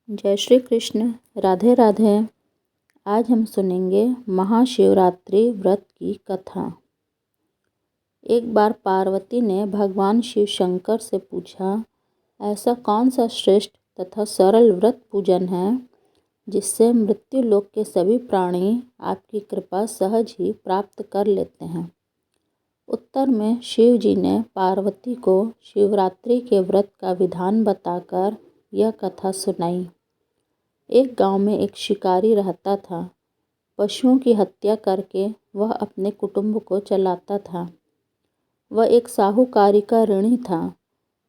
जय श्री कृष्ण। राधे राधे। आज हम सुनेंगे महाशिवरात्रि व्रत की कथा। एक बार पार्वती ने भगवान शिव शंकर से पूछा, ऐसा कौन सा श्रेष्ठ तथा सरल व्रत पूजन है जिससे मृत्यु लोक के सभी प्राणी आपकी कृपा सहज ही प्राप्त कर लेते हैं। उत्तर में शिव जी ने पार्वती को शिवरात्रि के व्रत का विधान बताकर यह कथा सुनाई। एक गांव में एक शिकारी रहता था। पशुओं की हत्या करके वह अपने कुटुंब को चलाता था। वह एक साहूकारी का ऋणी था,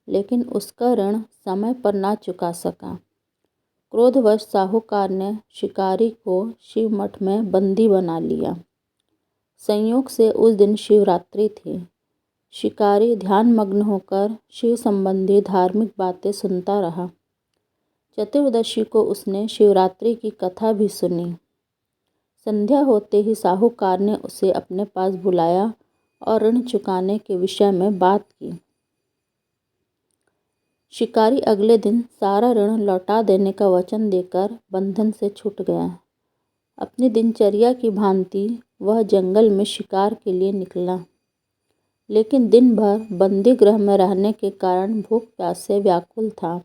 लेकिन उसका ऋण समय पर ना चुका सका। क्रोधवश साहूकार ने शिकारी को शिव मठ में बंदी बना लिया। संयोग से उस दिन शिवरात्रि थी। शिकारी ध्यानमग्न होकर शिव संबंधी धार्मिक बातें सुनता रहा। चतुर्दशी को उसने शिवरात्रि की कथा भी सुनी। संध्या होते ही साहूकार ने उसे अपने पास बुलाया और ऋण चुकाने के विषय में बात की। शिकारी अगले दिन सारा ऋण लौटा देने का वचन देकर बंधन से छूट गया। अपनी दिनचर्या की भांति वह जंगल में शिकार के लिए निकला, लेकिन दिन भर बंदी गृह में रहने के कारण भूख प्यास से व्याकुल था।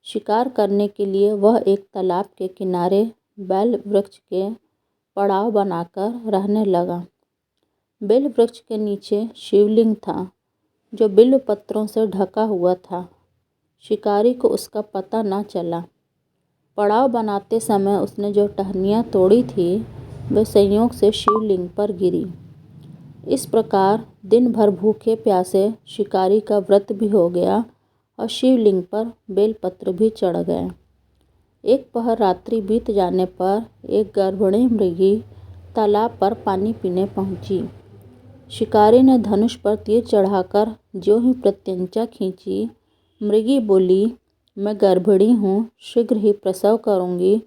शिकार करने के लिए वह एक तालाब के किनारे बेल वृक्ष के पड़ाव बनाकर रहने लगा। बेल वृक्ष के नीचे शिवलिंग था, जो बिल्व पत्रों से ढका हुआ था। शिकारी को उसका पता न चला। पड़ाव बनाते समय उसने जो टहनियाँ तोड़ी थी, वे संयोग से शिवलिंग पर गिरी। इस प्रकार दिन भर भूखे प्यासे शिकारी का व्रत भी हो गया और शिवलिंग पर बेलपत्र भी चढ़ गए। एक पहर रात्रि बीत जाने पर एक गर्भिणी मृगी तालाब पर पानी पीने पहुंची। शिकारी ने धनुष पर तीर चढ़ाकर जो ही प्रत्यंचा खींची, मृगी बोली, मैं गर्भिणी हूँ, शीघ्र ही प्रसव करूँगी।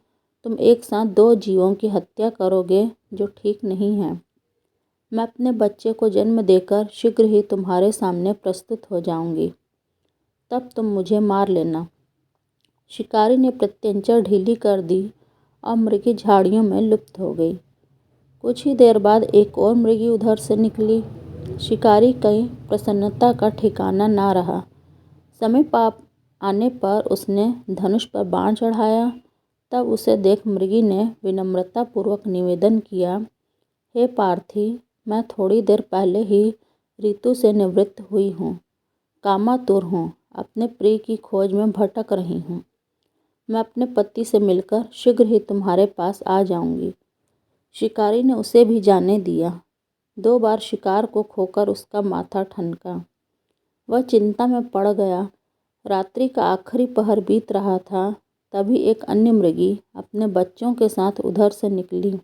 तुम एक साथ 2 जीवों की हत्या करोगे, जो ठीक नहीं है। मैं अपने बच्चे को जन्म देकर शीघ्र ही तुम्हारे सामने प्रस्तुत हो जाऊंगी, तब तुम मुझे मार लेना। शिकारी ने प्रत्यंचा ढीली कर दी और मृगी झाड़ियों में लुप्त हो गई। कुछ ही देर बाद एक और मृगी उधर से निकली। शिकारी की प्रसन्नता का ठिकाना ना रहा। समय आने पर उसने धनुष पर बाण चढ़ाया। तब उसे देख मृगी ने विनम्रतापूर्वक निवेदन किया, हे पार्थी, मैं थोड़ी देर पहले ही ऋतु से निवृत्त हुई हूँ, कामातुर हूँ, अपने प्रिय की खोज में भटक रही हूँ। मैं अपने पति से मिलकर शीघ्र ही तुम्हारे पास आ जाऊंगी। शिकारी ने उसे भी जाने दिया। 2 बार शिकार को खोकर उसका माथा ठनका। वह चिंता में पड़ गया। रात्रि का आखिरी पहर बीत रहा था, तभी एक अन्य मृगी अपने बच्चों के साथ उधर से निकली।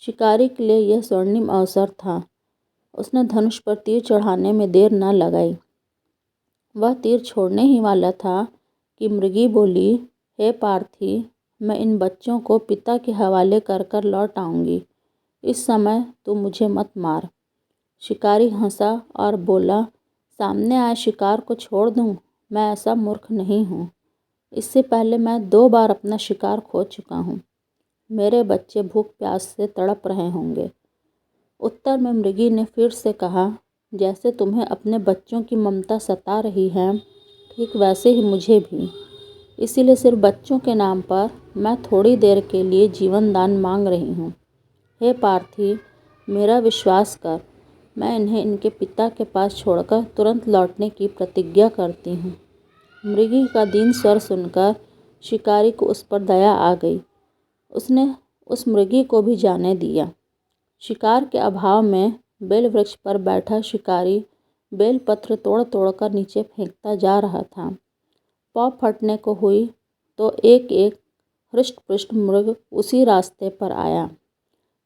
शिकारी के लिए यह स्वर्णिम अवसर था। उसने धनुष पर तीर चढ़ाने में देर न लगाई। वह तीर छोड़ने ही वाला था कि मृगी बोली, हे पार्थी, मैं इन बच्चों को पिता के हवाले कर कर लौट आऊँगी। इस समय तू मुझे मत मार। शिकारी हंसा और बोला, सामने आए शिकार को छोड़ दूँ? मैं ऐसा मूर्ख नहीं हूँ। इससे पहले मैं 2 बार अपना शिकार खो चुका हूँ। मेरे बच्चे भूख प्यास से तड़प रहे होंगे। उत्तर में मृगी ने फिर से कहा, जैसे तुम्हें अपने बच्चों की ममता सता रही है, ठीक वैसे ही मुझे भी। इसीलिए सिर्फ बच्चों के नाम पर मैं थोड़ी देर के लिए जीवन दान मांग रही हूँ। हे पार्थी, मेरा विश्वास कर, मैं इन्हें इनके पिता के पास छोड़कर तुरंत लौटने की प्रतिज्ञा करती हूँ। मृगी का दीन स्वर सुनकर शिकारी को उस पर दया आ गई। उसने उस मृगी को भी जाने दिया। शिकार के अभाव में बेल वृक्ष पर बैठा शिकारी बेलपत्र तोड़ तोड़कर नीचे फेंकता जा रहा था। पौ फटने को हुई तो एक एक हृष्ट-पुष्ट मृग उसी रास्ते पर आया।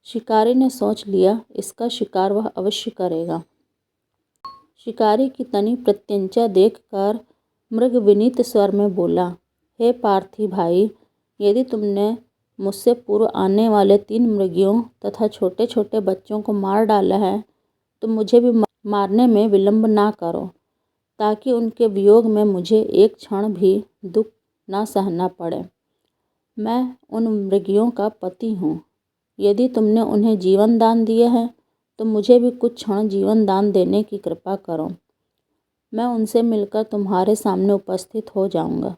शिकारी ने सोच लिया, इसका शिकार वह अवश्य करेगा। शिकारी की तनी प्रत्यंचा देखकर मृग विनीत स्वर में बोला, हे पार्थी भाई, यदि तुमने मुझसे पूर्व आने वाले 3 मृगियों तथा छोटे छोटे बच्चों को मार डाला है, तो मुझे भी मारने में विलंब ना करो, ताकि उनके वियोग में मुझे एक क्षण भी दुख ना सहना पड़े। मैं उन मृगियों का पति हूँ। यदि तुमने उन्हें जीवन दान दिया है तो मुझे भी कुछ क्षण जीवन दान देने की कृपा करो। मैं उनसे मिलकर तुम्हारे सामने उपस्थित हो जाऊंगा।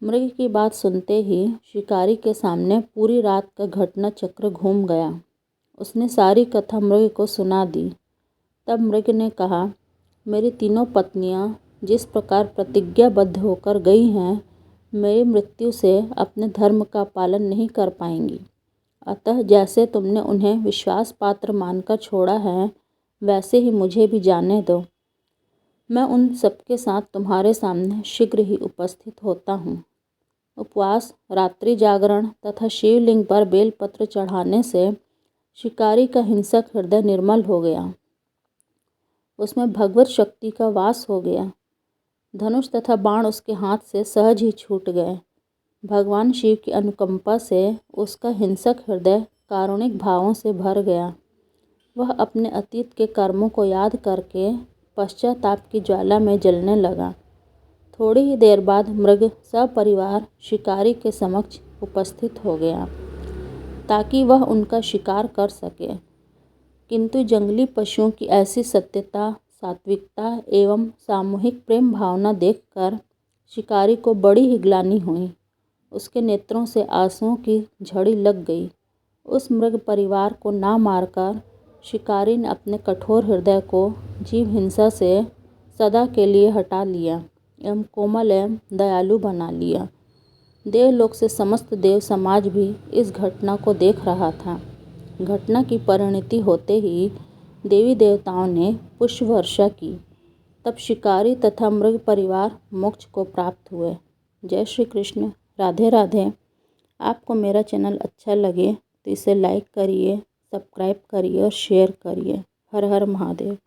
मृग की बात सुनते ही शिकारी के सामने पूरी रात का घटना चक्र घूम गया। उसने सारी कथा मृग को सुना दी। तब मृग ने कहा, मेरी तीनों पत्नियां जिस प्रकार प्रतिज्ञाबद्ध होकर गई हैं, मेरी मृत्यु से अपने धर्म का पालन नहीं कर पाएंगी। अतः जैसे तुमने उन्हें विश्वास पात्र मानकर छोड़ा है, वैसे ही मुझे भी जाने दो। मैं उन सबके साथ तुम्हारे सामने शीघ्र ही उपस्थित होता हूँ। उपवास, रात्रि जागरण तथा शिवलिंग पर बेलपत्र चढ़ाने से शिकारी का हिंसक हृदय निर्मल हो गया। उसमें भगवत शक्ति का वास हो गया। धनुष तथा बाण उसके हाथ से सहज ही छूट गए। भगवान शिव की अनुकंपा से उसका हिंसक हृदय कारुणिक भावों से भर गया। वह अपने अतीत के कर्मों को याद करके पश्चाताप की ज्वाला में जलने लगा। थोड़ी ही देर बाद मृग सपरिवार शिकारी के समक्ष उपस्थित हो गया ताकि वह उनका शिकार कर सके। किंतु जंगली पशुओं की ऐसी सत्यता, सात्विकता एवं सामूहिक प्रेम भावना देखकर शिकारी को बड़ी ही ग्लानि हुई। उसके नेत्रों से आंसुओं की झड़ी लग गई। उस मृग परिवार को ना मारकर शिकारी ने अपने कठोर हृदय को जीव हिंसा से सदा के लिए हटा लिया एवं कोमल एवं दयालु बना लिया। देवलोक से समस्त देव समाज भी इस घटना को देख रहा था। घटना की परिणति होते ही देवी देवताओं ने पुष्प वर्षा की। तब शिकारी तथा मृग परिवार मोक्ष को प्राप्त हुए। जय श्री कृष्ण। राधे राधे। आपको मेरा चैनल अच्छा लगे तो इसे लाइक करिए, सब्सक्राइब करिए और शेयर करिए। हर हर महादेव।